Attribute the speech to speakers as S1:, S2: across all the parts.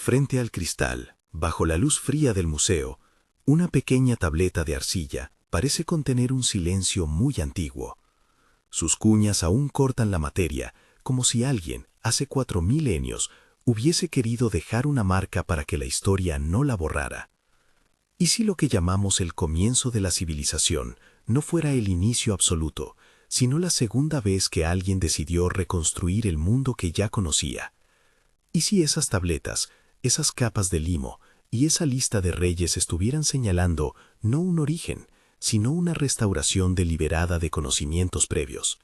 S1: Frente al cristal, bajo la luz fría del museo, una pequeña tableta de arcilla parece contener un silencio muy antiguo. Sus cuñas aún cortan la materia, como si alguien, hace 4 milenios, hubiese querido dejar una marca para que la historia no la borrara. ¿Y si lo que llamamos el comienzo de la civilización no fuera el inicio absoluto, sino la segunda vez que alguien decidió reconstruir el mundo que ya conocía? ¿Y si esas tabletas, esas capas de limo y esa lista de reyes estuvieran señalando no un origen, sino una restauración deliberada de conocimientos previos?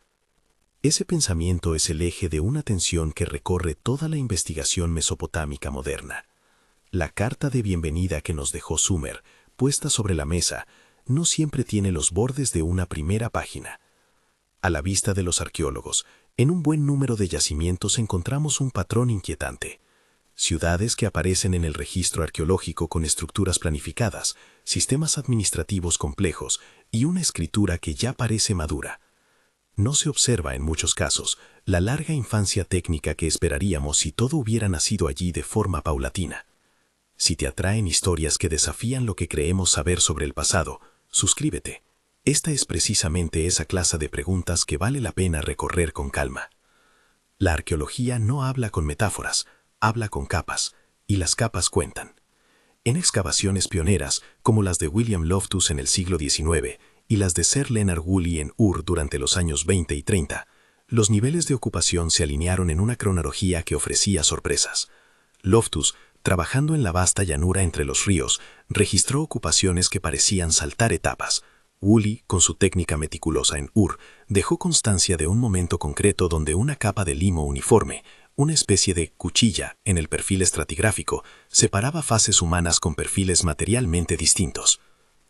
S1: Ese pensamiento es el eje de una tensión que recorre toda la investigación mesopotámica moderna. La carta de bienvenida que nos dejó Sumer, puesta sobre la mesa, no siempre tiene los bordes de una primera página. A la vista de los arqueólogos, en un buen número de yacimientos encontramos un patrón inquietante. Ciudades que aparecen en el registro arqueológico con estructuras planificadas, sistemas administrativos complejos y una escritura que ya parece madura. No se observa en muchos casos la larga infancia técnica que esperaríamos si todo hubiera nacido allí de forma paulatina. Si te atraen historias que desafían lo que creemos saber sobre el pasado, suscríbete. Esta es precisamente esa clase de preguntas que vale la pena recorrer con calma. La arqueología no habla con metáforas, habla con capas, y las capas cuentan. En excavaciones pioneras, como las de William Loftus en el siglo XIX y las de Sir Leonard Woolley en Ur durante los años 20 y 30, los niveles de ocupación se alinearon en una cronología que ofrecía sorpresas. Loftus, trabajando en la vasta llanura entre los ríos, registró ocupaciones que parecían saltar etapas. Woolley, con su técnica meticulosa en Ur, dejó constancia de un momento concreto donde una capa de limo uniforme, una especie de cuchilla en el perfil estratigráfico, separaba fases humanas con perfiles materialmente distintos.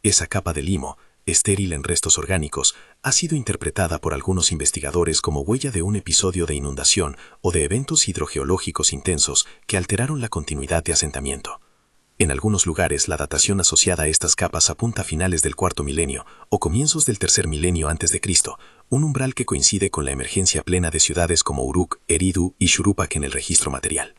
S1: Esa capa de limo, estéril en restos orgánicos, ha sido interpretada por algunos investigadores como huella de un episodio de inundación o de eventos hidrogeológicos intensos que alteraron la continuidad de asentamiento. En algunos lugares, la datación asociada a estas capas apunta a finales del cuarto milenio o comienzos del tercer milenio antes de Cristo, un umbral que coincide con la emergencia plena de ciudades como Uruk, Eridu y Shuruppak en el registro material.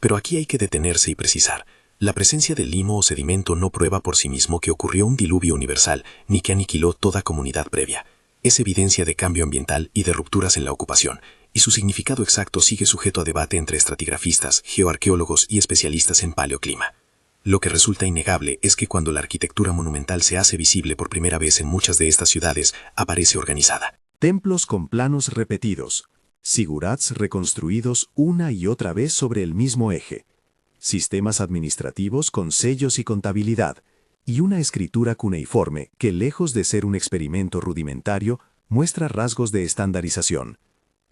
S1: Pero aquí hay que detenerse y precisar. La presencia de limo o sedimento no prueba por sí mismo que ocurrió un diluvio universal ni que aniquiló toda comunidad previa. Es evidencia de cambio ambiental y de rupturas en la ocupación, y su significado exacto sigue sujeto a debate entre estratigrafistas, geoarqueólogos y especialistas en paleoclima. Lo que resulta innegable es que cuando la arquitectura monumental se hace visible por primera vez en muchas de estas ciudades, aparece organizada.
S2: Templos con planos repetidos, zigurats reconstruidos una y otra vez sobre el mismo eje, sistemas administrativos con sellos y contabilidad, y una escritura cuneiforme que, lejos de ser un experimento rudimentario, muestra rasgos de estandarización.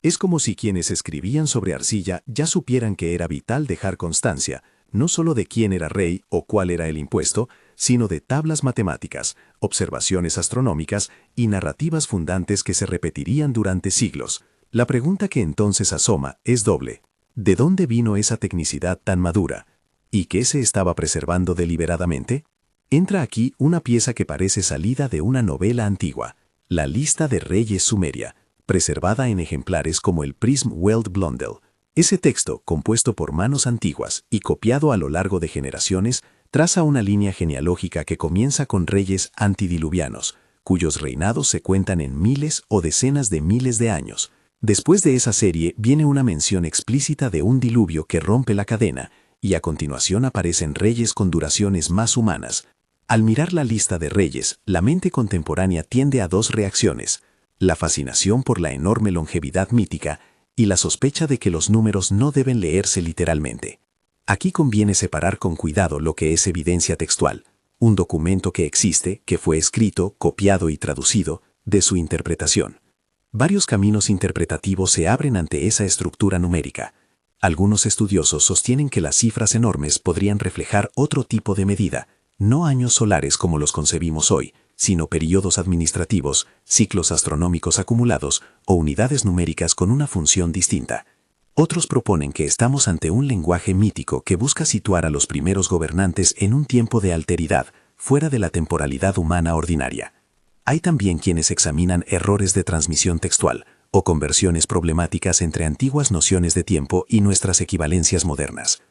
S2: Es como si quienes escribían sobre arcilla ya supieran que era vital dejar constancia, no solo de quién era rey o cuál era el impuesto, sino de tablas matemáticas, observaciones astronómicas y narrativas fundantes que se repetirían durante siglos. La pregunta que entonces asoma es doble. ¿De dónde vino esa tecnicidad tan madura? ¿Y qué se estaba preservando deliberadamente? Entra aquí una pieza que parece salida de una novela antigua, la Lista de Reyes Sumeria, preservada en ejemplares como el Prism Weld Blundell. Ese texto, compuesto por manos antiguas y copiado a lo largo de generaciones, traza una línea genealógica que comienza con reyes antidiluvianos, cuyos reinados se cuentan en miles o decenas de miles de años. Después de esa serie viene una mención explícita de un diluvio que rompe la cadena, y a continuación aparecen reyes con duraciones más humanas. Al mirar la lista de reyes, la mente contemporánea tiende a dos reacciones: la fascinación por la enorme longevidad mítica y la sospecha de que los números no deben leerse literalmente. Aquí conviene separar con cuidado lo que es evidencia textual, un documento que existe, que fue escrito, copiado y traducido, de su interpretación. Varios caminos interpretativos se abren ante esa estructura numérica. Algunos estudiosos sostienen que las cifras enormes podrían reflejar otro tipo de medida, no años solares como los concebimos hoy, sino periodos administrativos, ciclos astronómicos acumulados o unidades numéricas con una función distinta. Otros proponen que estamos ante un lenguaje mítico que busca situar a los primeros gobernantes en un tiempo de alteridad, fuera de la temporalidad humana ordinaria. Hay también quienes examinan errores de transmisión textual o conversiones problemáticas entre antiguas nociones de tiempo y nuestras equivalencias modernas.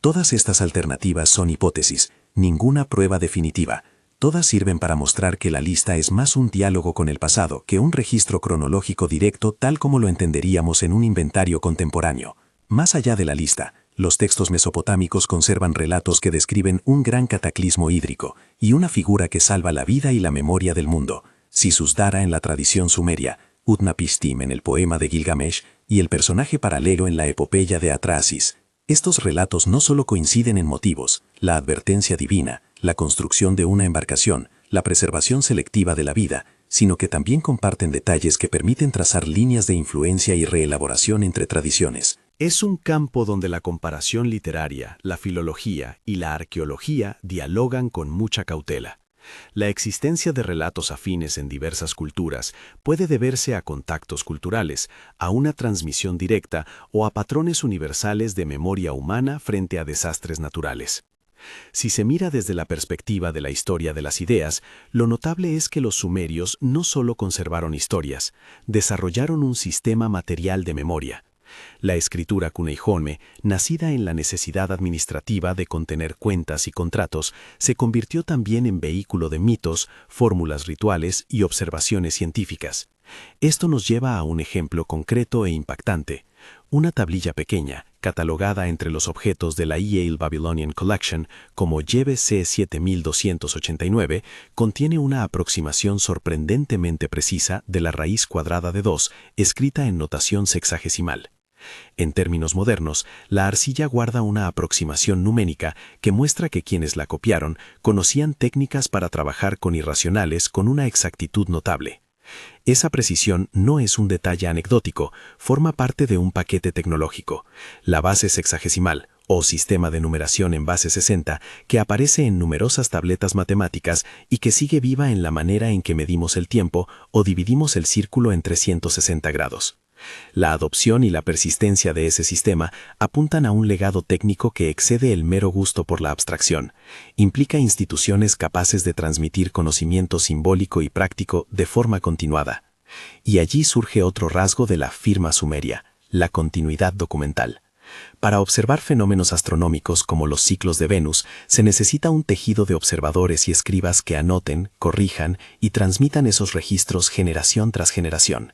S2: Todas estas alternativas son hipótesis, ninguna prueba definitiva. Todas sirven para mostrar que la lista es más un diálogo con el pasado que un registro cronológico directo tal como lo entenderíamos en un inventario contemporáneo. Más allá de la lista, los textos mesopotámicos conservan relatos que describen un gran cataclismo hídrico y una figura que salva la vida y la memoria del mundo. Sisusdara en la tradición sumeria, Utnapishtim en el poema de Gilgamesh y el personaje paralelo en la epopeya de Atrahasis. Estos relatos no solo coinciden en motivos, la advertencia divina, la construcción de una embarcación, la preservación selectiva de la vida, sino que también comparten detalles que permiten trazar líneas de influencia y reelaboración entre tradiciones.
S1: Es un campo donde la comparación literaria, la filología y la arqueología dialogan con mucha cautela. La existencia de relatos afines en diversas culturas puede deberse a contactos culturales, a una transmisión directa o a patrones universales de memoria humana frente a desastres naturales. Si se mira desde la perspectiva de la historia de las ideas, lo notable es que los sumerios no solo conservaron historias, desarrollaron un sistema material de memoria. La escritura cuneiforme, nacida en la necesidad administrativa de contener cuentas y contratos, se convirtió también en vehículo de mitos, fórmulas rituales y observaciones científicas. Esto nos lleva a un ejemplo concreto e impactante. Una tablilla pequeña, catalogada entre los objetos de la Yale Babylonian Collection como YBC 7289, contiene una aproximación sorprendentemente precisa de la raíz cuadrada de 2, escrita en notación sexagesimal. En términos modernos, la arcilla guarda una aproximación numérica que muestra que quienes la copiaron conocían técnicas para trabajar con irracionales con una exactitud notable. Esa precisión no es un detalle anecdótico, forma parte de un paquete tecnológico. La base sexagesimal, o sistema de numeración en base 60, que aparece en numerosas tabletas matemáticas y que sigue viva en la manera en que medimos el tiempo o dividimos el círculo en 360 grados. La adopción y la persistencia de ese sistema apuntan a un legado técnico que excede el mero gusto por la abstracción. Implica instituciones capaces de transmitir conocimiento simbólico y práctico de forma continuada. Y allí surge otro rasgo de la firma sumeria, la continuidad documental. Para observar fenómenos astronómicos como los ciclos de Venus, se necesita un tejido de observadores y escribas que anoten, corrijan y transmitan esos registros generación tras generación.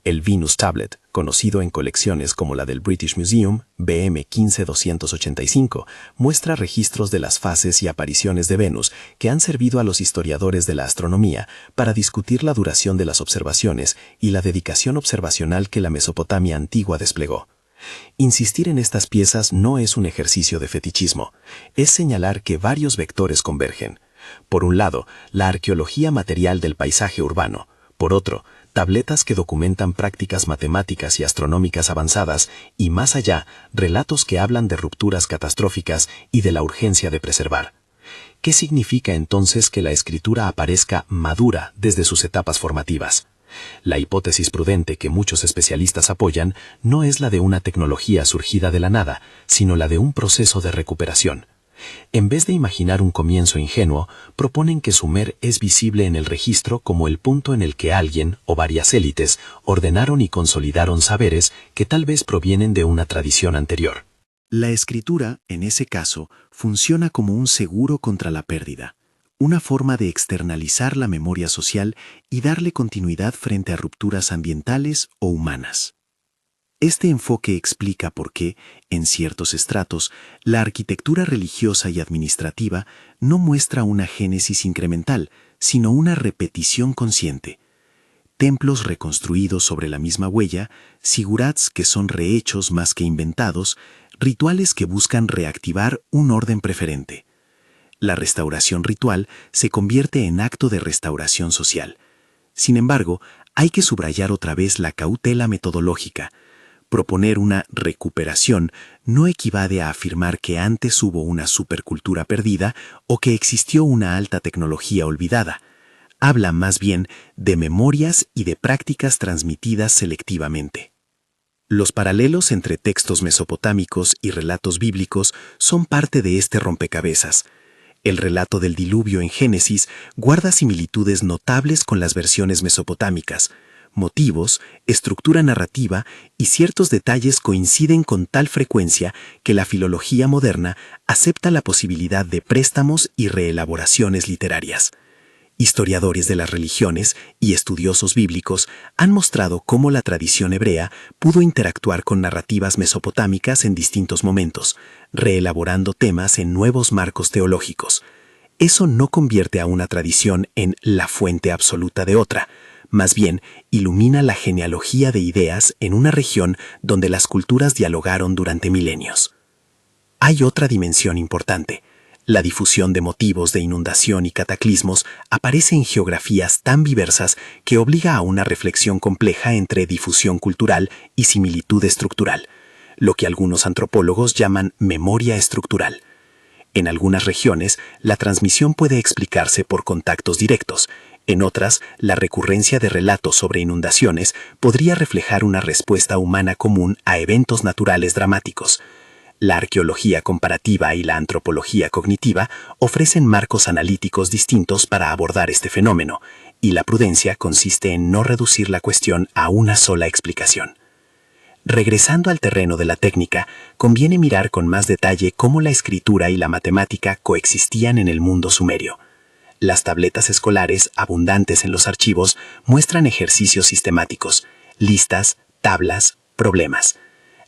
S1: El Venus Tablet, conocido en colecciones como la del British Museum, BM 15285, muestra registros de las fases y apariciones de Venus que han servido a los historiadores de la astronomía para discutir la duración de las observaciones y la dedicación observacional que la Mesopotamia antigua desplegó. Insistir en estas piezas no es un ejercicio de fetichismo, es señalar que varios vectores convergen. Por un lado, la arqueología material del paisaje urbano. Por otro, tabletas que documentan prácticas matemáticas y astronómicas avanzadas y, más allá, relatos que hablan de rupturas catastróficas y de la urgencia de preservar. ¿Qué significa entonces que la escritura aparezca madura desde sus etapas formativas? La hipótesis prudente que muchos especialistas apoyan no es la de una tecnología surgida de la nada, sino la de un proceso de recuperación. En vez de imaginar un comienzo ingenuo, proponen que Sumer es visible en el registro como el punto en el que alguien o varias élites ordenaron y consolidaron saberes que tal vez provienen de una tradición anterior. La escritura, en ese caso, funciona como un seguro contra la pérdida, una forma de externalizar la memoria social y darle continuidad frente a rupturas ambientales o humanas. Este enfoque explica por qué, en ciertos estratos, la arquitectura religiosa y administrativa no muestra una génesis incremental, sino una repetición consciente. Templos reconstruidos sobre la misma huella, zigurats que son rehechos más que inventados, rituales que buscan reactivar un orden preferente. La restauración ritual se convierte en acto de restauración social. Sin embargo, hay que subrayar otra vez la cautela metodológica. Proponer una recuperación no equivale a afirmar que antes hubo una supercultura perdida o que existió una alta tecnología olvidada. Habla más bien de memorias y de prácticas transmitidas selectivamente. Los paralelos entre textos mesopotámicos y relatos bíblicos son parte de este rompecabezas. El relato del diluvio en Génesis guarda similitudes notables con las versiones mesopotámicas.
S3: motivos, estructura narrativa y ciertos detalles coinciden con tal frecuencia que la filología moderna acepta la posibilidad de préstamos y reelaboraciones literarias. Historiadores de las religiones y estudiosos bíblicos han mostrado cómo la tradición hebrea pudo interactuar con narrativas mesopotámicas en distintos momentos, reelaborando temas en nuevos marcos teológicos. Eso no convierte a una tradición en la fuente absoluta de otra, más bien ilumina la genealogía de ideas en una región donde las culturas dialogaron durante milenios. Hay otra dimensión importante. La difusión de motivos de inundación y cataclismos aparece en geografías tan diversas que obliga a una reflexión compleja entre difusión cultural y similitud estructural, lo que algunos antropólogos llaman memoria estructural. En algunas regiones, la transmisión puede explicarse por contactos directos. En otras, la recurrencia de relatos sobre inundaciones podría reflejar una respuesta humana común a eventos naturales dramáticos. La arqueología comparativa y la antropología cognitiva ofrecen marcos analíticos distintos para abordar este fenómeno, y la prudencia consiste en no reducir la cuestión a una sola explicación. Regresando al terreno de la técnica, conviene mirar con más detalle cómo la escritura y la matemática coexistían en el mundo sumerio. Las tabletas escolares, abundantes en los archivos, muestran ejercicios sistemáticos, listas, tablas, problemas.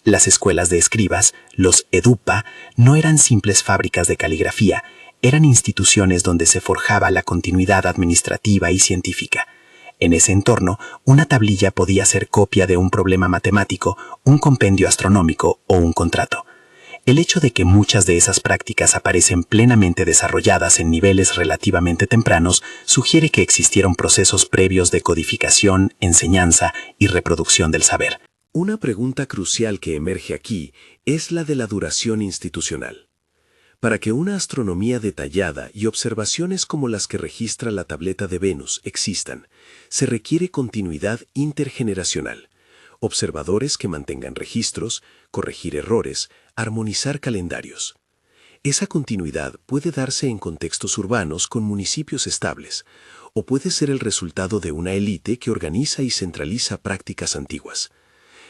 S3: Las escuelas de escribas, los edupa, no eran simples fábricas de caligrafía, eran instituciones donde se forjaba la continuidad administrativa y científica. En ese entorno, una tablilla podía ser copia de un problema matemático, un compendio astronómico o un contrato. El hecho de que muchas de esas prácticas aparecen plenamente desarrolladas en niveles relativamente tempranos sugiere que existieron procesos previos de codificación, enseñanza y reproducción del saber.
S1: Una pregunta crucial que emerge aquí es la de la duración institucional. Para que una astronomía detallada y observaciones como las que registra la tableta de Venus existan, se requiere continuidad intergeneracional, observadores que mantengan registros, corregir errores, armonizar calendarios. Esa continuidad puede darse en contextos urbanos con municipios estables, o puede ser el resultado de una élite que organiza y centraliza prácticas antiguas.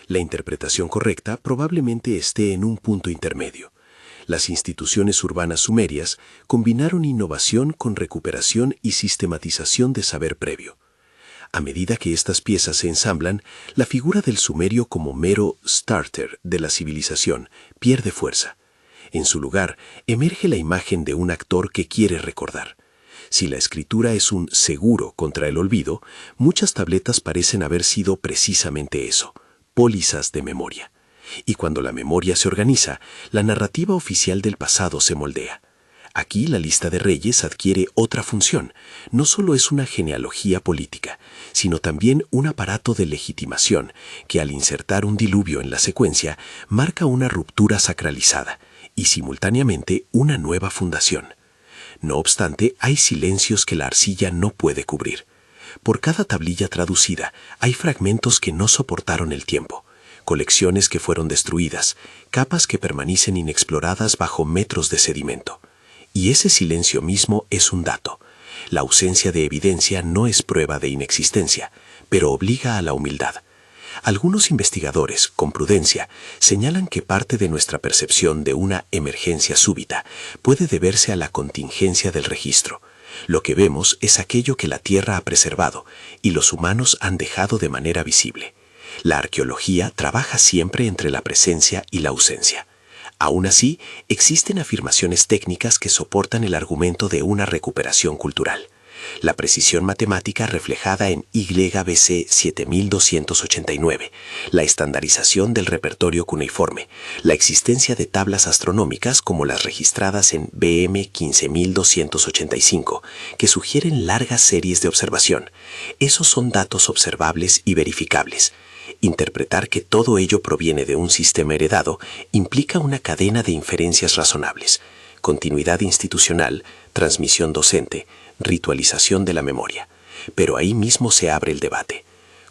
S1: La interpretación correcta probablemente esté en un punto intermedio. Las instituciones urbanas sumerias combinaron innovación con recuperación y sistematización de saber previo. A medida que estas piezas se ensamblan, la figura del sumerio como mero starter de la civilización pierde fuerza. En su lugar, emerge la imagen de un actor que quiere recordar. Si la escritura es un seguro contra el olvido, muchas tabletas parecen haber sido precisamente eso, pólizas de memoria. Y cuando la memoria se organiza, la narrativa oficial del pasado se moldea. Aquí la lista de reyes adquiere otra función. No solo es una genealogía política, sino también un aparato de legitimación que al insertar un diluvio en la secuencia marca una ruptura sacralizada y simultáneamente una nueva fundación. No obstante, hay silencios que la arcilla no puede cubrir. Por cada tablilla traducida hay fragmentos que no soportaron el tiempo, colecciones que fueron destruidas, capas que permanecen inexploradas bajo metros de sedimento. Y ese silencio mismo es un dato. La ausencia de evidencia no es prueba de inexistencia, pero obliga a la humildad. Algunos investigadores, con prudencia, señalan que parte de nuestra percepción de una emergencia súbita puede deberse a la contingencia del registro. Lo que vemos es aquello que la Tierra ha preservado y los humanos han dejado de manera visible. La arqueología trabaja siempre entre la presencia y la ausencia. Aún así, existen afirmaciones técnicas que soportan el argumento de una recuperación cultural. La precisión matemática reflejada en YBC 7289, la estandarización del repertorio cuneiforme, la existencia de tablas astronómicas como las registradas en BM 15285, que sugieren largas series de observación. Esos son datos observables y verificables. Interpretar que todo ello proviene de un sistema heredado implica una cadena de inferencias razonables, continuidad institucional, transmisión docente, ritualización de la memoria. Pero ahí mismo se abre el debate.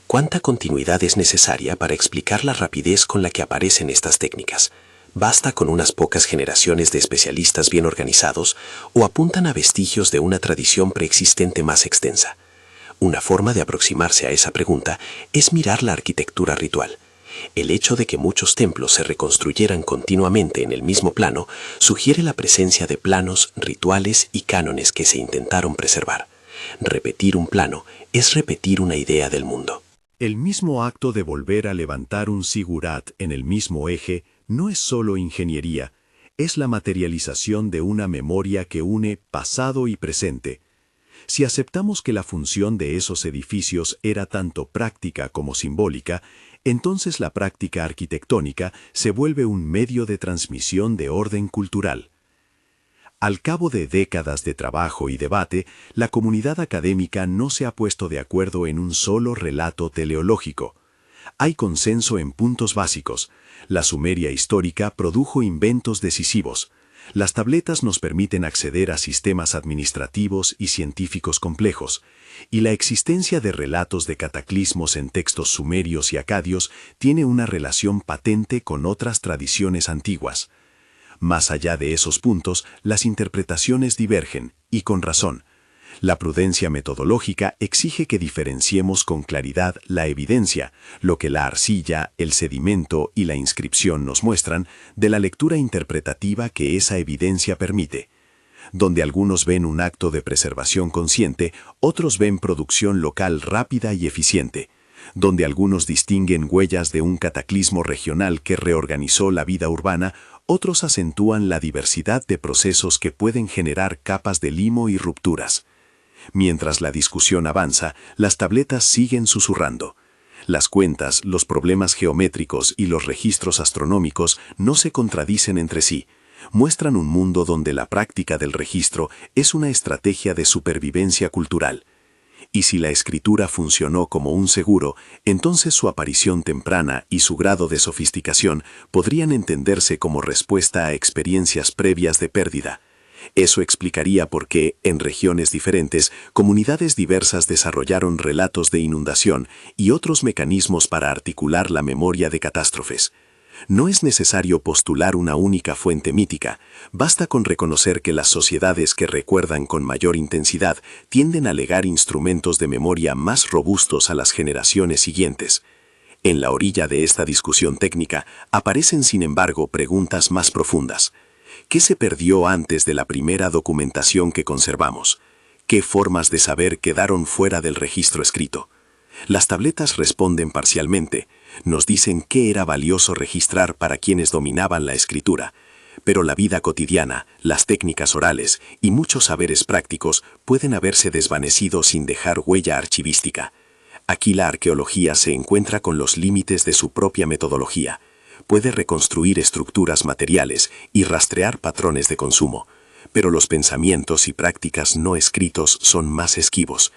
S1: ¿Cuánta continuidad es necesaria para explicar la rapidez con la que aparecen estas técnicas? ¿Basta con unas pocas generaciones de especialistas bien organizados o apuntan a vestigios de una tradición preexistente más extensa?
S3: Una forma de aproximarse a esa pregunta es mirar la arquitectura ritual. El hecho de que muchos templos se reconstruyeran continuamente en el mismo plano sugiere la presencia de planos, rituales y cánones que se intentaron preservar. Repetir un plano es repetir una idea del mundo.
S2: El mismo acto de volver a levantar un sigurat en el mismo eje no es solo ingeniería, es la materialización de una memoria que une pasado y presente. Si aceptamos que la función de esos edificios era tanto práctica como simbólica, entonces la práctica arquitectónica se vuelve un medio de transmisión de orden cultural. Al cabo de décadas de trabajo y debate, la comunidad académica no se ha puesto de acuerdo en un solo relato teleológico. Hay consenso en puntos básicos. La Sumeria histórica produjo inventos decisivos. Las tabletas nos permiten acceder a sistemas administrativos y científicos complejos, y la existencia de relatos de cataclismos en textos sumerios y acadios tiene una relación patente con otras tradiciones antiguas. Más allá de esos puntos, las interpretaciones divergen, y con razón. La prudencia metodológica exige que diferenciemos con claridad la evidencia, lo que la arcilla, el sedimento y la inscripción nos muestran, de la lectura interpretativa que esa evidencia permite. Donde algunos ven un acto de preservación consciente, otros ven producción local rápida y eficiente. Donde algunos distinguen huellas de un cataclismo regional que reorganizó la vida urbana, otros acentúan la diversidad de procesos que pueden generar capas de limo y rupturas. Mientras la discusión avanza, las tabletas siguen susurrando. Las cuentas, los problemas geométricos y los registros astronómicos no se contradicen entre sí. Muestran un mundo donde la práctica del registro es una estrategia de supervivencia cultural. Y si la escritura funcionó como un seguro, entonces su aparición temprana y su grado de sofisticación podrían entenderse como respuesta a experiencias previas de pérdida. Eso explicaría por qué, en regiones diferentes, comunidades diversas desarrollaron relatos de inundación y otros mecanismos para articular la memoria de catástrofes. No es necesario postular una única fuente mítica, basta con reconocer que las sociedades que recuerdan con mayor intensidad tienden a legar instrumentos de memoria más robustos a las generaciones siguientes. En la orilla de esta discusión técnica aparecen, sin embargo, preguntas más profundas. ¿Qué se perdió antes de la primera documentación que conservamos? ¿Qué formas de saber quedaron fuera del registro escrito? Las tabletas responden parcialmente, nos dicen qué era valioso registrar para quienes dominaban la escritura, pero la vida cotidiana, las técnicas orales y muchos saberes prácticos pueden haberse desvanecido sin dejar huella archivística. Aquí la arqueología se encuentra con los límites de su propia metodología. Puede reconstruir estructuras materiales y rastrear patrones de consumo, pero los pensamientos y prácticas no escritos son más esquivos.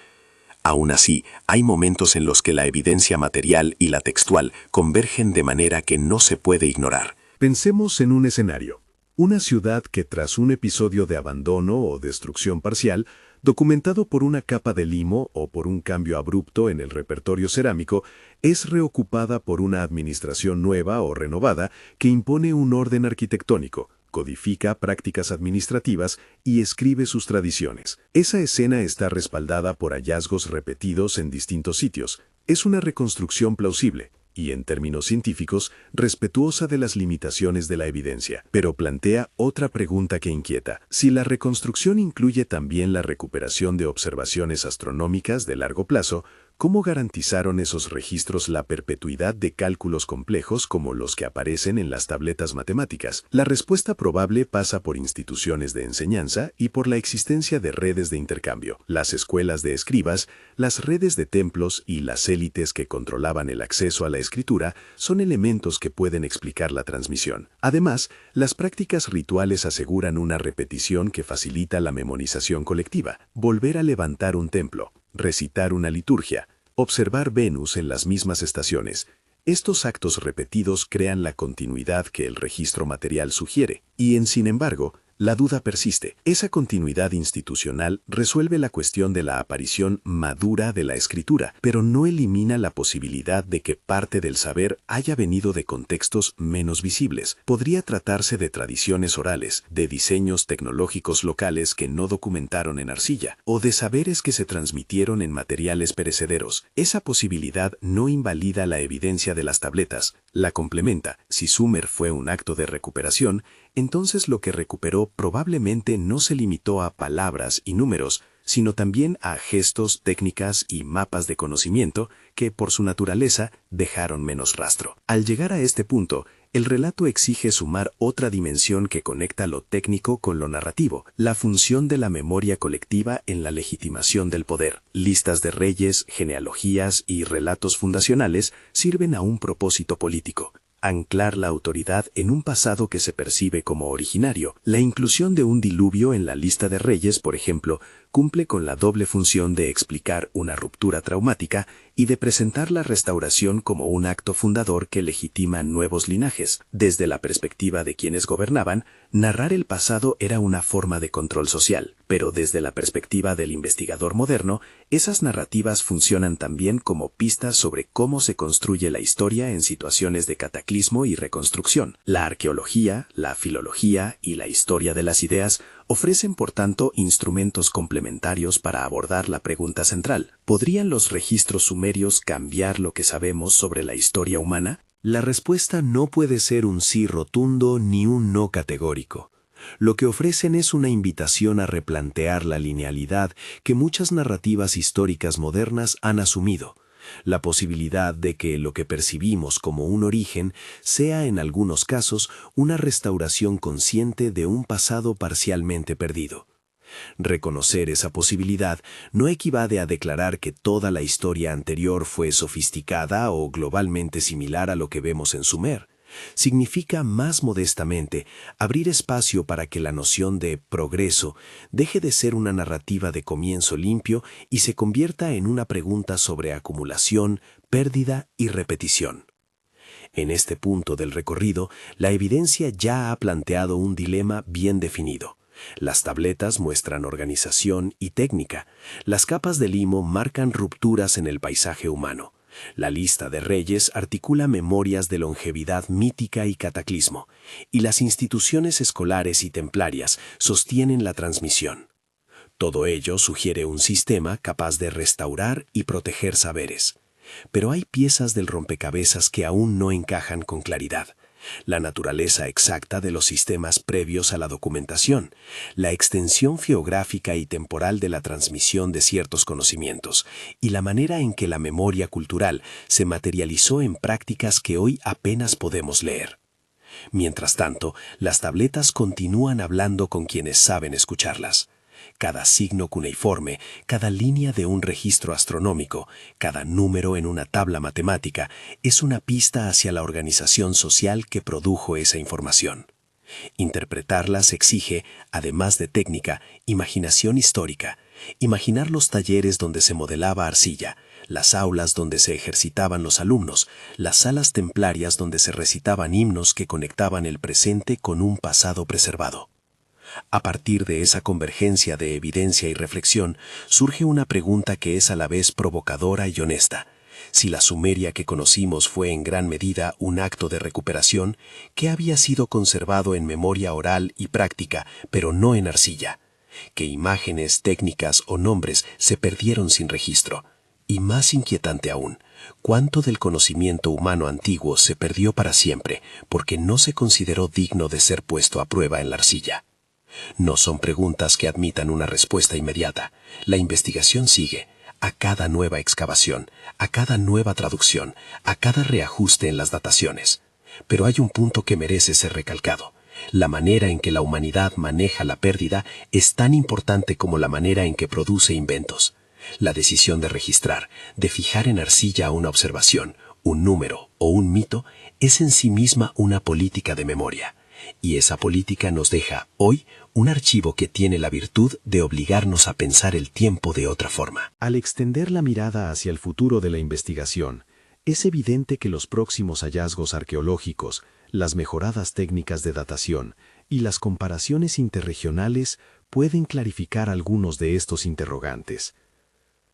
S2: Aún así, hay momentos en los que la evidencia material y la textual convergen de manera que no se puede ignorar. Pensemos en un escenario. Una ciudad que tras un episodio de abandono o destrucción parcial, documentado por una capa de limo o por un cambio abrupto en el repertorio cerámico, es reocupada por una administración nueva o renovada que impone un orden arquitectónico, codifica prácticas administrativas y escribe sus tradiciones. Esa escena está respaldada por hallazgos repetidos en distintos sitios. Es una reconstrucción plausible y, en términos científicos, respetuosa de las limitaciones de la evidencia, pero plantea otra pregunta que inquieta. Si la reconstrucción incluye también la recuperación de observaciones astronómicas de largo plazo, ¿cómo garantizaron esos registros la perpetuidad de cálculos complejos como los que aparecen en las tabletas matemáticas? La respuesta probable pasa por instituciones de enseñanza y por la existencia de redes de intercambio, las escuelas de escribas, las redes de templos y las élites que controlaban el acceso a la escritura son elementos que pueden explicar la transmisión. Además, las prácticas rituales aseguran una repetición que facilita la memorización colectiva. Volver a levantar un templo, recitar una liturgia, observar Venus en las mismas estaciones. Estos actos repetidos crean la continuidad que el registro material sugiere, y sin embargo, La duda persiste. Esa continuidad institucional resuelve la cuestión de la aparición madura de la escritura, pero no elimina la posibilidad de que parte del saber haya venido de contextos menos visibles. Podría tratarse de tradiciones orales, de diseños tecnológicos locales que no documentaron en arcilla, o de saberes que se transmitieron en materiales perecederos. Esa posibilidad no invalida la evidencia de las tabletas, la complementa. Si Sumer fue un acto de recuperación, entonces lo que recuperó probablemente no se limitó a palabras y números, sino también a gestos, técnicas y mapas de conocimiento que, por su naturaleza, dejaron menos rastro. Al llegar a este punto, el relato exige sumar otra dimensión que conecta lo técnico con lo narrativo, la función de la memoria colectiva en la legitimación del poder. Listas de reyes, genealogías y relatos fundacionales sirven a un propósito político: anclar la autoridad en un pasado que se percibe como originario. La inclusión de un diluvio en la lista de reyes, por ejemplo, cumple con la doble función de explicar una ruptura traumática y de presentar la restauración como un acto fundador que legitima nuevos linajes. Desde la perspectiva de quienes gobernaban, narrar el pasado era una forma de control social, pero desde la perspectiva del investigador moderno, esas narrativas funcionan también como pistas sobre cómo se construye la historia en situaciones de cataclismo y reconstrucción. La arqueología, la filología y la historia de las ideas ofrecen, por tanto, instrumentos complementarios para abordar la pregunta central: ¿podrían los registros sumerios cambiar lo que sabemos sobre la historia humana?
S1: La respuesta no puede ser un sí rotundo ni un no categórico. Lo que ofrecen es una invitación a replantear la linealidad que muchas narrativas históricas modernas han asumido, la posibilidad de que lo que percibimos como un origen sea en algunos casos una restauración consciente de un pasado parcialmente perdido. Reconocer esa posibilidad no equivale a declarar que toda la historia anterior fue sofisticada o globalmente similar a lo que vemos en Sumer. Significa, más modestamente, abrir espacio para que la noción de progreso deje de ser una narrativa de comienzo limpio y se convierta en una pregunta sobre acumulación, pérdida y repetición. En este punto del recorrido, la evidencia ya ha planteado un dilema bien definido. Las tabletas muestran organización y técnica. Las capas de limo marcan rupturas en el paisaje humano. La lista de reyes articula memorias de longevidad mítica y cataclismo, y las instituciones escolares y templarias sostienen la transmisión. Todo ello sugiere un sistema capaz de restaurar y proteger saberes. Pero hay piezas del rompecabezas que aún no encajan con claridad: la naturaleza exacta de los sistemas previos a la documentación, la extensión geográfica y temporal de la transmisión de ciertos conocimientos, y la manera en que la memoria cultural se materializó en prácticas que hoy apenas podemos leer. Mientras tanto, las tabletas continúan hablando con quienes saben escucharlas. Cada signo cuneiforme, cada línea de un registro astronómico, cada número en una tabla matemática es una pista hacia la organización social que produjo esa información. Interpretarlas exige, además de técnica, imaginación histórica. Imaginar los talleres donde se modelaba arcilla, las aulas donde se ejercitaban los alumnos, las salas templarias donde se recitaban himnos que conectaban el presente con un pasado preservado. A partir de esa convergencia de evidencia y reflexión, surge una pregunta que es a la vez provocadora y honesta. Si la Sumeria que conocimos fue en gran medida un acto de recuperación, ¿qué había sido conservado en memoria oral y práctica, pero no en arcilla? ¿Qué imágenes, técnicas o nombres se perdieron sin registro? Y más inquietante aún, ¿cuánto del conocimiento humano antiguo se perdió para siempre porque no se consideró digno de ser puesto a prueba en la arcilla? No son preguntas que admitan una respuesta inmediata. La investigación sigue. A cada nueva excavación, a cada nueva traducción, a cada reajuste en las dataciones. Pero hay un punto que merece ser recalcado. La manera en que la humanidad maneja la pérdida es tan importante como la manera en que produce inventos. La decisión de registrar, de fijar en arcilla una observación, un número o un mito, es en sí misma una política de memoria. Y esa política nos deja, hoy, un archivo que tiene la virtud de obligarnos a pensar el tiempo de otra forma.
S2: Al extender la mirada hacia el futuro de la investigación, es evidente que los próximos hallazgos arqueológicos, las mejoradas técnicas de datación y las comparaciones interregionales pueden clarificar algunos de estos interrogantes.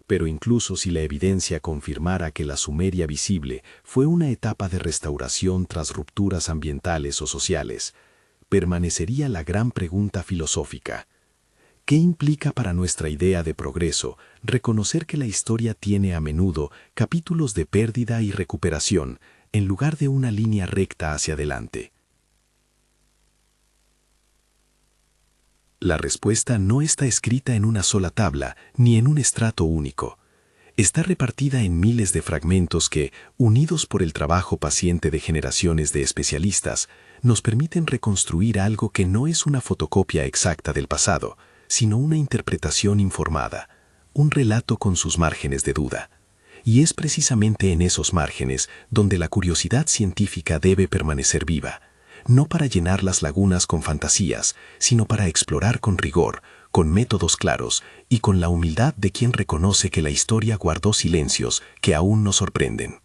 S2: Pero incluso si la evidencia confirmara que la Sumeria visible fue una etapa de restauración tras rupturas ambientales o sociales, permanecería la gran pregunta filosófica: ¿qué implica para nuestra idea de progreso reconocer que la historia tiene a menudo capítulos de pérdida y recuperación en lugar de una línea recta hacia adelante? La respuesta no está escrita en una sola tabla ni en un estrato único. Está repartida en miles de fragmentos que, unidos por el trabajo paciente de generaciones de especialistas, nos permiten reconstruir algo que no es una fotocopia exacta del pasado, sino una interpretación informada, un relato con sus márgenes de duda. Y es precisamente en esos márgenes donde la curiosidad científica debe permanecer viva, no para llenar las lagunas con fantasías, sino para explorar con rigor, con métodos claros y con la humildad de quien reconoce que la historia guardó silencios que aún nos sorprenden.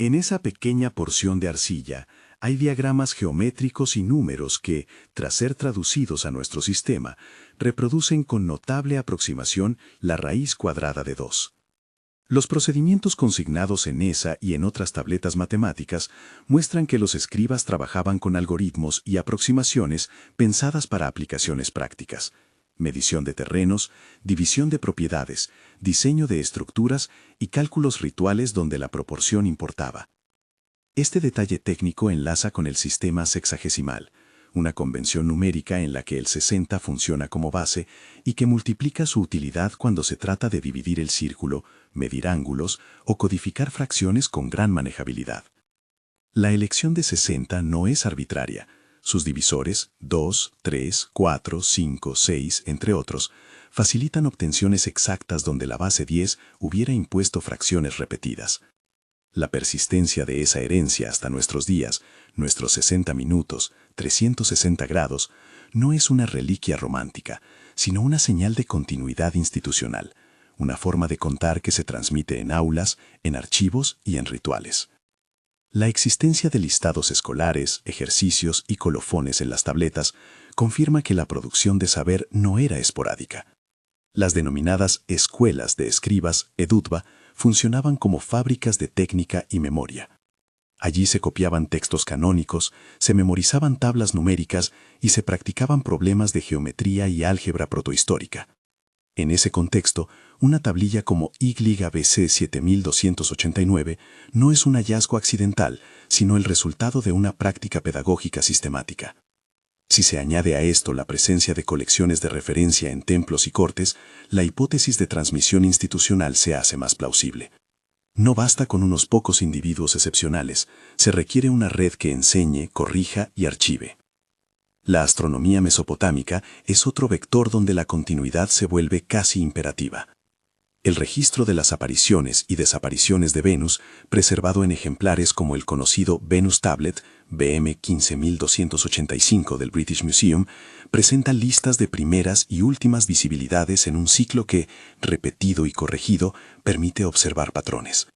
S2: En esa pequeña porción de arcilla hay diagramas geométricos y números que, tras ser traducidos a nuestro sistema, reproducen con notable aproximación la raíz cuadrada de 2. Los procedimientos consignados en esa y en otras tabletas matemáticas muestran que los escribas trabajaban con algoritmos y aproximaciones pensadas para aplicaciones prácticas: medición de terrenos, división de propiedades, diseño de estructuras y cálculos rituales donde la proporción importaba. Este detalle técnico enlaza con el sistema sexagesimal, una convención numérica en la que el 60 funciona como base y que multiplica su utilidad cuando se trata de dividir el círculo, medir ángulos o codificar fracciones con gran manejabilidad. La elección de 60 no es arbitraria. Sus divisores, 2, 3, 4, 5, 6, entre otros, facilitan obtenciones exactas donde la base 10 hubiera impuesto fracciones repetidas. La persistencia de esa herencia hasta nuestros días, nuestros 60 minutos, 360 grados, no es una reliquia romántica, sino una señal de continuidad institucional, una forma de contar que se transmite en aulas, en archivos y en rituales. La existencia de listados escolares, ejercicios y colofones en las tabletas confirma que la producción de saber no era esporádica. Las denominadas escuelas de escribas, edutva, funcionaban como fábricas de técnica y memoria. Allí se copiaban textos canónicos, se memorizaban tablas numéricas y se practicaban problemas de geometría y álgebra protohistórica. En ese contexto, una tablilla como YBC 7289 no es un hallazgo accidental, sino el resultado de una práctica pedagógica sistemática. Si se añade a esto la presencia de colecciones de referencia en templos y cortes, la hipótesis de transmisión institucional se hace más plausible. No basta con unos pocos individuos excepcionales, se requiere una red que enseñe, corrija y archive. La astronomía mesopotámica es otro vector donde la continuidad se vuelve casi imperativa. El registro de las apariciones y desapariciones de Venus, preservado en ejemplares como el conocido Venus Tablet, BM 15285 del British Museum, presenta listas de primeras y últimas visibilidades en un ciclo que, repetido y corregido, permite observar patrones.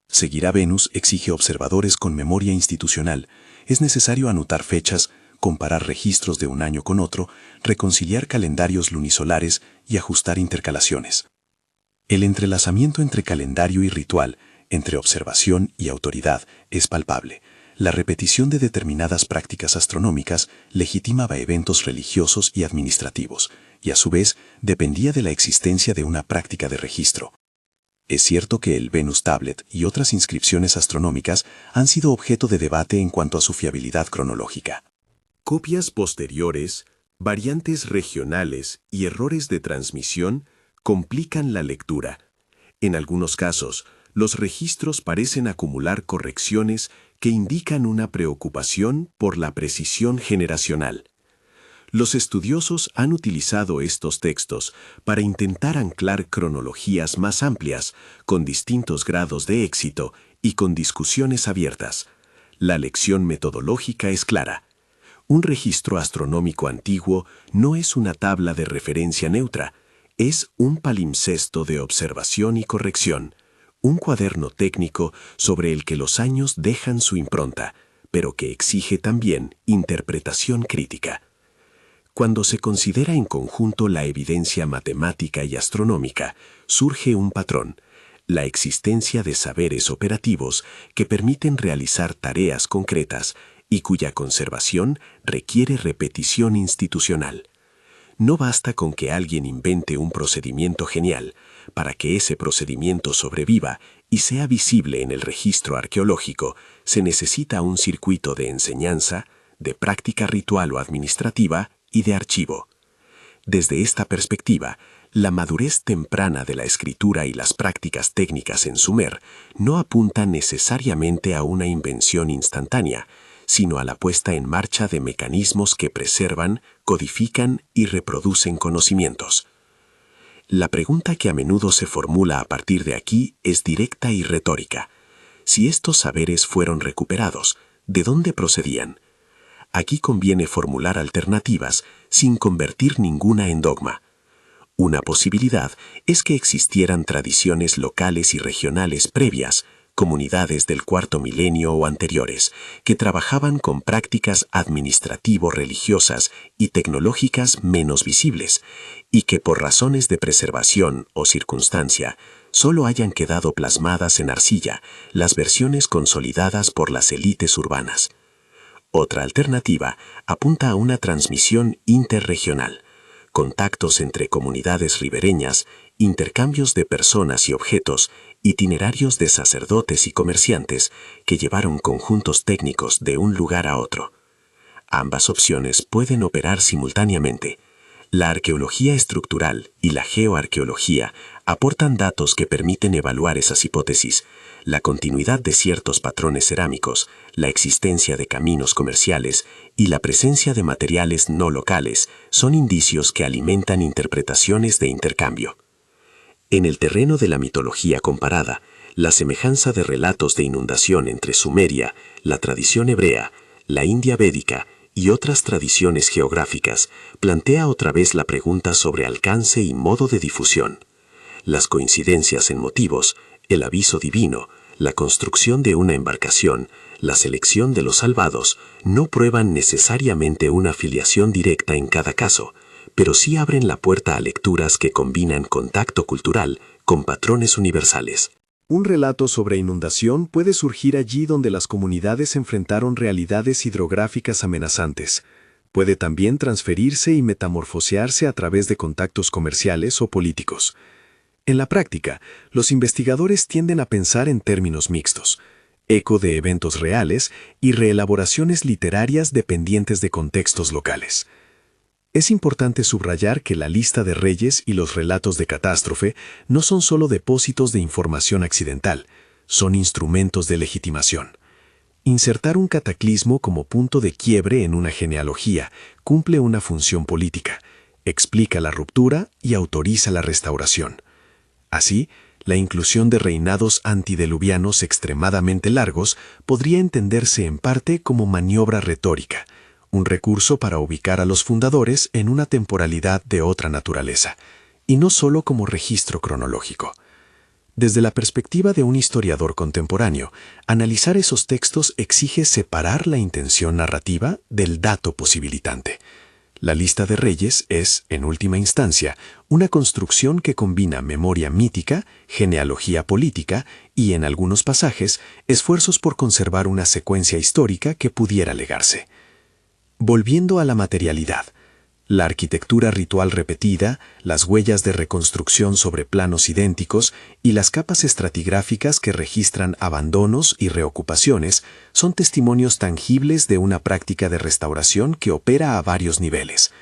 S2: Seguir a Venus exige observadores con memoria institucional. Es necesario anotar fechas, comparar registros de un año con otro, reconciliar calendarios lunisolares y ajustar intercalaciones. El entrelazamiento entre calendario y ritual, entre observación y autoridad, es palpable. La repetición de determinadas prácticas astronómicas legitimaba eventos religiosos y administrativos, y a su vez dependía de la existencia de una práctica de registro. Es cierto que el Venus Tablet y otras inscripciones astronómicas han sido objeto de debate en cuanto a su fiabilidad cronológica.
S4: Copias posteriores, variantes regionales y errores de transmisión complican la lectura. En algunos casos, los registros parecen acumular correcciones que indican una preocupación por la precisión generacional. Los estudiosos han utilizado estos textos para intentar anclar cronologías más amplias, con distintos grados de éxito y con discusiones abiertas. La lección metodológica es clara. Un registro astronómico antiguo no es una tabla de referencia neutra, es un palimpsesto de observación y corrección, un cuaderno técnico sobre el que los años dejan su impronta, pero que exige también interpretación crítica. Cuando se considera en conjunto la evidencia matemática y astronómica, surge un patrón: la existencia de saberes operativos que permiten realizar tareas concretas y cuya conservación requiere repetición institucional. No basta con que alguien invente un procedimiento genial. Para que ese procedimiento sobreviva y sea visible en el registro arqueológico, se necesita un circuito de enseñanza, de práctica ritual o administrativa y de archivo. Desde esta perspectiva, la madurez temprana de la escritura y las prácticas técnicas en Sumer no apuntan necesariamente a una invención instantánea, sino a la puesta en marcha de mecanismos que preservan, codifican y reproducen conocimientos. La pregunta que a menudo se formula a partir de aquí es directa y retórica. Si estos saberes fueron recuperados, ¿de dónde procedían? Aquí conviene formular alternativas sin convertir ninguna en dogma. Una posibilidad es que existieran tradiciones locales y regionales previas, comunidades del cuarto milenio o anteriores, que trabajaban con prácticas administrativo-religiosas y tecnológicas menos visibles, y que por razones de preservación o circunstancia solo hayan quedado plasmadas en arcilla las versiones consolidadas por las élites urbanas. Otra alternativa apunta a una transmisión interregional, contactos entre comunidades ribereñas, intercambios de personas y objetos, itinerarios de sacerdotes y comerciantes que llevaron conjuntos técnicos de un lugar a otro. Ambas opciones pueden operar simultáneamente. La arqueología estructural y la geoarqueología aportan datos que permiten evaluar esas hipótesis. La continuidad de ciertos patrones cerámicos, la existencia de caminos comerciales y la presencia de materiales no locales son indicios que alimentan interpretaciones de intercambio. En el terreno de la mitología comparada, la semejanza de relatos de inundación entre Sumeria, la tradición hebrea, la India védica y otras tradiciones geográficas plantea otra vez la pregunta sobre alcance y modo de difusión. Las coincidencias en motivos, el aviso divino, la construcción de una embarcación, la selección de los salvados, no prueban necesariamente una filiación directa en cada caso, pero sí abren la puerta a lecturas que combinan contacto cultural con patrones universales.
S2: Un relato sobre inundación puede surgir allí donde las comunidades enfrentaron realidades hidrográficas amenazantes. Puede también transferirse y metamorfosearse a través de contactos comerciales o políticos. En la práctica, los investigadores tienden a pensar en términos mixtos: eco de eventos reales y reelaboraciones literarias dependientes de contextos locales. Es importante subrayar que la lista de reyes y los relatos de catástrofe no son solo depósitos de información accidental, son instrumentos de legitimación. Insertar un cataclismo como punto de quiebre en una genealogía cumple una función política, explica la ruptura y autoriza la restauración. Así, la inclusión de reinados antidiluvianos extremadamente largos podría entenderse en parte como maniobra retórica, un recurso para ubicar a los fundadores en una temporalidad de otra naturaleza, y no solo como registro cronológico. Desde la perspectiva de un historiador contemporáneo, analizar esos textos exige separar la intención narrativa del dato posibilitante. La lista de reyes es, en última instancia, una construcción que combina memoria mítica, genealogía política y, en algunos pasajes, esfuerzos por conservar una secuencia histórica que pudiera legarse. Volviendo a la materialidad, la arquitectura ritual repetida, las huellas de reconstrucción sobre planos idénticos y las capas estratigráficas que registran abandonos y reocupaciones son testimonios tangibles de una práctica de restauración que opera a varios niveles.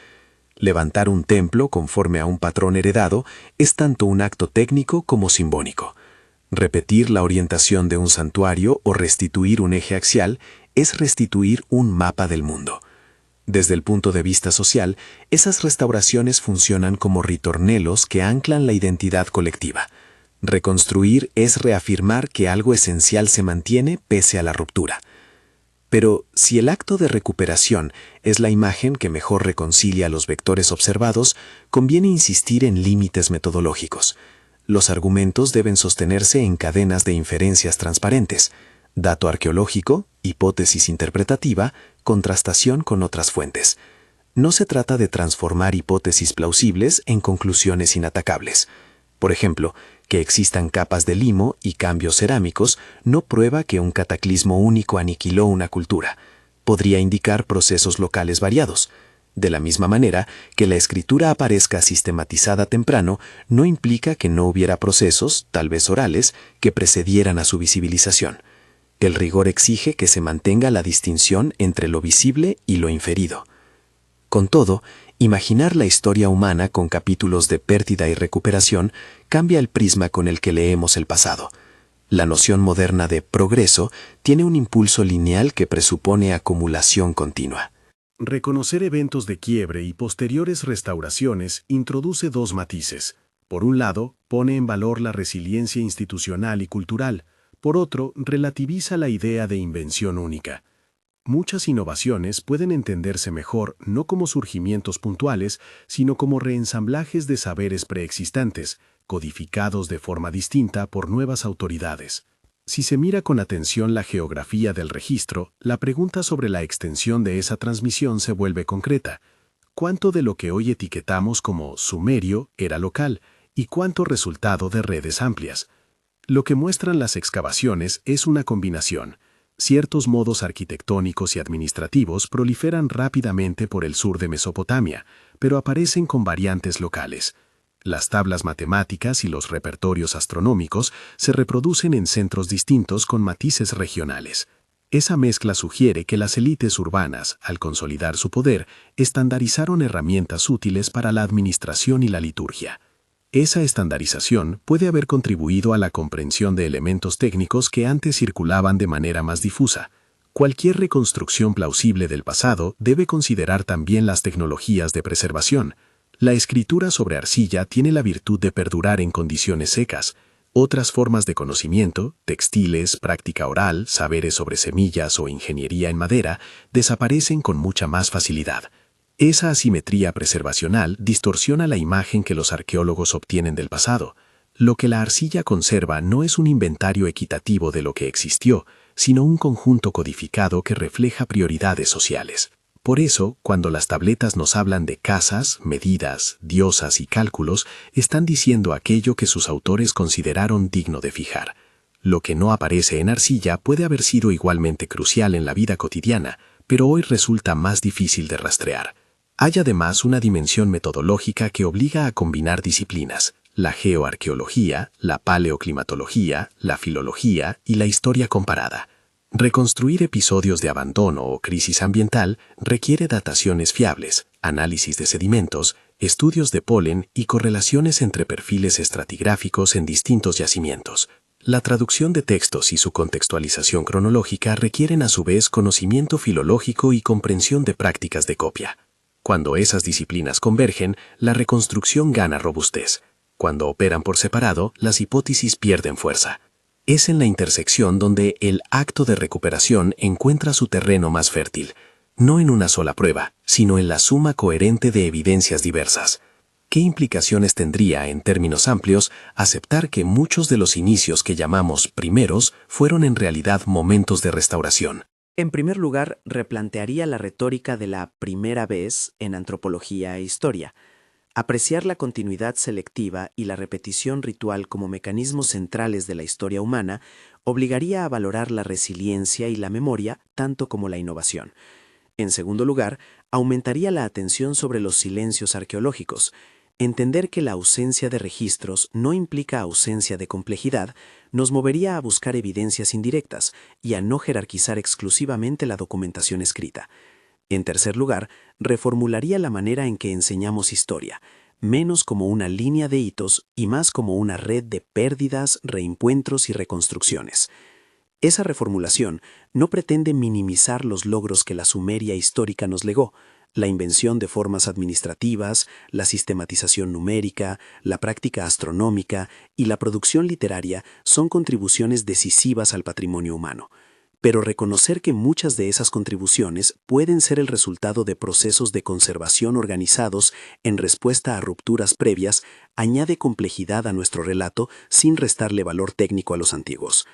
S2: Levantar un templo conforme a un patrón heredado es tanto un acto técnico como simbólico. Repetir la orientación de un santuario o restituir un eje axial es restituir un mapa del mundo.
S3: Desde el punto de vista social, esas restauraciones funcionan como ritornelos que anclan la identidad colectiva. Reconstruir es reafirmar que algo esencial se mantiene pese a la ruptura. Pero si el acto de recuperación es la imagen que mejor reconcilia los vectores observados, conviene insistir en límites metodológicos. Los argumentos deben sostenerse en cadenas de inferencias transparentes: dato arqueológico, hipótesis interpretativa, contrastación con otras fuentes. No se trata de transformar hipótesis plausibles en conclusiones inatacables. Por ejemplo, que existan capas de limo y cambios cerámicos no prueba que un cataclismo único aniquiló una cultura. Podría indicar procesos locales variados. De la misma manera que la escritura aparezca sistematizada temprano no implica que no hubiera procesos, tal vez orales, que precedieran a su visibilización. El rigor exige que se mantenga la distinción entre lo visible y lo inferido. Con todo, imaginar la historia humana con capítulos de pérdida y recuperación cambia el prisma con el que leemos el pasado. La noción moderna de progreso tiene un impulso lineal que presupone acumulación continua.
S1: Reconocer eventos de quiebre y posteriores restauraciones introduce dos matices. Por un lado, pone en valor la resiliencia institucional y cultural. Por otro, relativiza la idea de invención única. Muchas innovaciones pueden entenderse mejor no como surgimientos puntuales, sino como reensamblajes de saberes preexistentes, codificados de forma distinta por nuevas autoridades. Si se mira con atención la geografía del registro, la pregunta sobre la extensión de esa transmisión se vuelve concreta. ¿Cuánto de lo que hoy etiquetamos como sumerio era local y cuánto resultado de redes amplias? Lo que muestran las excavaciones es una combinación. Ciertos modos arquitectónicos y administrativos proliferan rápidamente por el sur de Mesopotamia, pero aparecen con variantes locales. Las tablas matemáticas y los repertorios astronómicos se reproducen en centros distintos con matices regionales. Esa mezcla sugiere que las élites urbanas, al consolidar su poder, estandarizaron herramientas útiles para la administración y la liturgia. Esa estandarización puede haber contribuido a la comprensión de elementos técnicos que antes circulaban de manera más difusa. Cualquier reconstrucción plausible del pasado debe considerar también las tecnologías de preservación. La escritura sobre arcilla tiene la virtud de perdurar en condiciones secas. Otras formas de conocimiento, textiles, práctica oral, saberes sobre semillas o ingeniería en madera, desaparecen con mucha más facilidad. Esa asimetría preservacional distorsiona la imagen que los arqueólogos obtienen del pasado. Lo que la arcilla conserva no es un inventario equitativo de lo que existió, sino un conjunto codificado que refleja prioridades sociales. Por eso, cuando las tabletas nos hablan de casas, medidas, diosas y cálculos, están diciendo aquello que sus autores consideraron digno de fijar. Lo que no aparece en arcilla puede haber sido igualmente crucial en la vida cotidiana, pero hoy resulta más difícil de rastrear. Hay además una dimensión metodológica que obliga a combinar disciplinas: la geoarqueología, la paleoclimatología, la filología y la historia comparada. Reconstruir episodios de abandono o crisis ambiental requiere dataciones fiables, análisis de sedimentos, estudios de polen y correlaciones entre perfiles estratigráficos en distintos yacimientos. La traducción de textos y su contextualización cronológica requieren a su vez conocimiento filológico y comprensión de prácticas de copia. Cuando esas disciplinas convergen, la reconstrucción gana robustez. Cuando operan por separado, las hipótesis pierden fuerza. Es en la intersección donde el acto de recuperación encuentra su terreno más fértil, no en una sola prueba, sino en la suma coherente de evidencias diversas. ¿Qué implicaciones tendría, en términos amplios, aceptar que muchos de los inicios que llamamos primeros fueron en realidad momentos de restauración?
S5: En primer lugar, replantearía la retórica de la primera vez en antropología e historia. Apreciar la continuidad selectiva y la repetición ritual como mecanismos centrales de la historia humana obligaría a valorar la resiliencia y la memoria tanto como la innovación. En segundo lugar, aumentaría la atención sobre los silencios arqueológicos. Entender que la ausencia de registros no implica ausencia de complejidad nos movería a buscar evidencias indirectas y a no jerarquizar exclusivamente la documentación escrita. En tercer lugar, reformularía la manera en que enseñamos historia, menos como una línea de hitos y más como una red de pérdidas, reencuentros y reconstrucciones. Esa reformulación no pretende minimizar los logros que la Sumeria histórica nos legó, La invención de formas administrativas, la sistematización numérica, la práctica astronómica y la producción literaria son contribuciones decisivas al patrimonio humano. Pero reconocer que muchas de esas contribuciones pueden ser el resultado de procesos de conservación organizados en respuesta a rupturas previas añade complejidad a nuestro relato sin restarle valor técnico a los antiguos.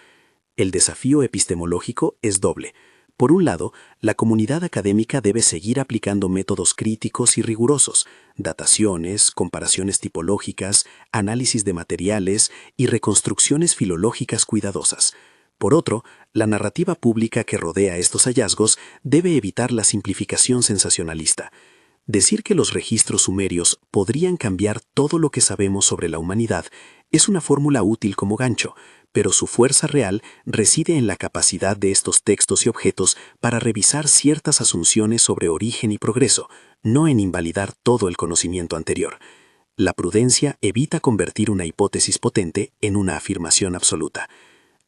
S5: El desafío epistemológico es doble. Por un lado, la comunidad académica debe seguir aplicando métodos críticos y rigurosos, dataciones, comparaciones tipológicas, análisis de materiales y reconstrucciones filológicas cuidadosas. Por otro, la narrativa pública que rodea estos hallazgos debe evitar la simplificación sensacionalista. Decir que los registros sumerios podrían cambiar todo lo que sabemos sobre la humanidad es una fórmula útil como gancho, pero su fuerza real reside en la capacidad de estos textos y objetos para revisar ciertas asunciones sobre origen y progreso, no en invalidar todo el conocimiento anterior. La prudencia evita convertir una hipótesis potente en una afirmación absoluta.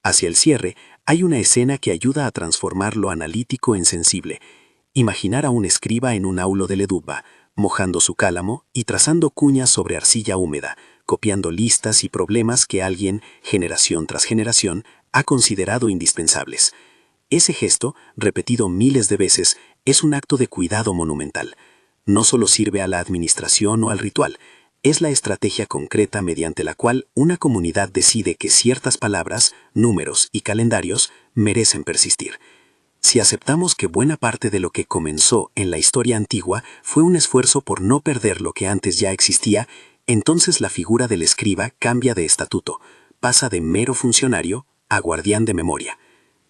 S5: Hacia el cierre, hay una escena que ayuda a transformar lo analítico en sensible. Imaginar a un escriba en un aulo de Ledubba, mojando su cálamo y trazando cuñas sobre arcilla húmeda, copiando listas y problemas que alguien, generación tras generación, ha considerado indispensables. Ese gesto, repetido miles de veces, es un acto de cuidado monumental. No solo sirve a la administración o al ritual, es la estrategia concreta mediante la cual una comunidad decide que ciertas palabras, números y calendarios merecen persistir. Si aceptamos que buena parte de lo que comenzó en la historia antigua fue un esfuerzo por no perder lo que antes ya existía, entonces la figura del escriba cambia de estatuto, pasa de mero funcionario a guardián de memoria.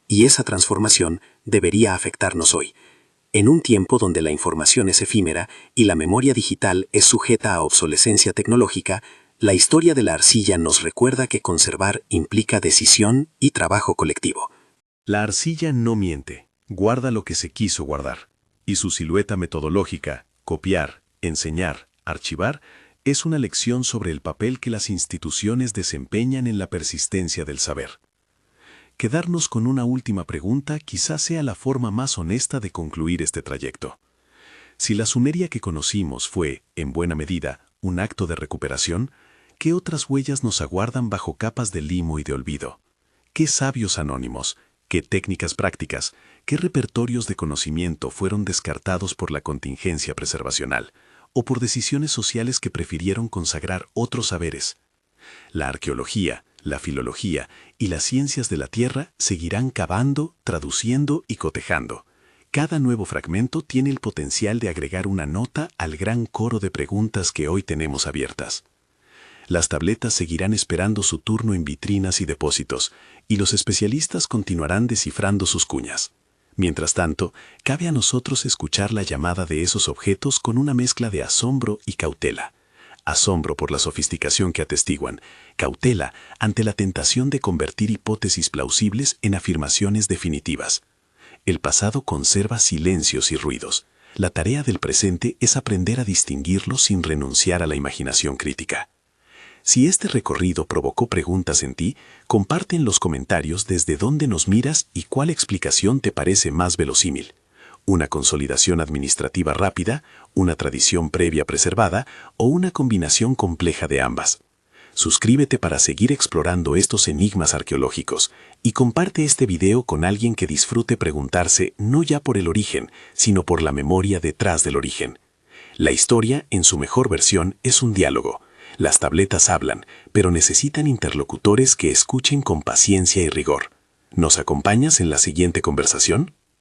S5: Y esa transformación debería afectarnos hoy. En un tiempo donde la información es efímera y la memoria digital es sujeta a obsolescencia tecnológica, la historia de la arcilla nos recuerda que conservar implica decisión y trabajo colectivo.
S4: La arcilla no miente, guarda lo que se quiso guardar. Y su silueta metodológica, copiar, enseñar, archivar, es una lección sobre el papel que las instituciones desempeñan en la persistencia del saber. Quedarnos con una última pregunta quizás sea la forma más honesta de concluir este trayecto. Si la Sumeria que conocimos fue, en buena medida, un acto de recuperación, ¿qué otras huellas nos aguardan bajo capas de limo y de olvido? ¿Qué sabios anónimos, qué técnicas prácticas, qué repertorios de conocimiento fueron descartados por la contingencia preservacional o por decisiones sociales que prefirieron consagrar otros saberes? La arqueología, la filología y las ciencias de la tierra seguirán cavando, traduciendo y cotejando. Cada nuevo fragmento tiene el potencial de agregar una nota al gran coro de preguntas que hoy tenemos abiertas. Las tabletas seguirán esperando su turno en vitrinas y depósitos, y los especialistas continuarán descifrando sus cuñas. Mientras tanto, cabe a nosotros escuchar la llamada de esos objetos con una mezcla de asombro y cautela. Asombro por la sofisticación que atestiguan, cautela ante la tentación de convertir hipótesis plausibles en afirmaciones definitivas. El pasado conserva silencios y ruidos. La tarea del presente es aprender a distinguirlos sin renunciar a la imaginación crítica. Si este recorrido provocó preguntas en ti, comparte en los comentarios desde dónde nos miras y cuál explicación te parece más verosímil. Una consolidación administrativa rápida, una tradición previa preservada o una combinación compleja de ambas. Suscríbete para seguir explorando estos enigmas arqueológicos y comparte este video con alguien que disfrute preguntarse no ya por el origen, sino por la memoria detrás del origen. La historia, en su mejor versión, es un diálogo. Las tabletas hablan, pero necesitan interlocutores que escuchen con paciencia y rigor. ¿Nos acompañas en la siguiente conversación?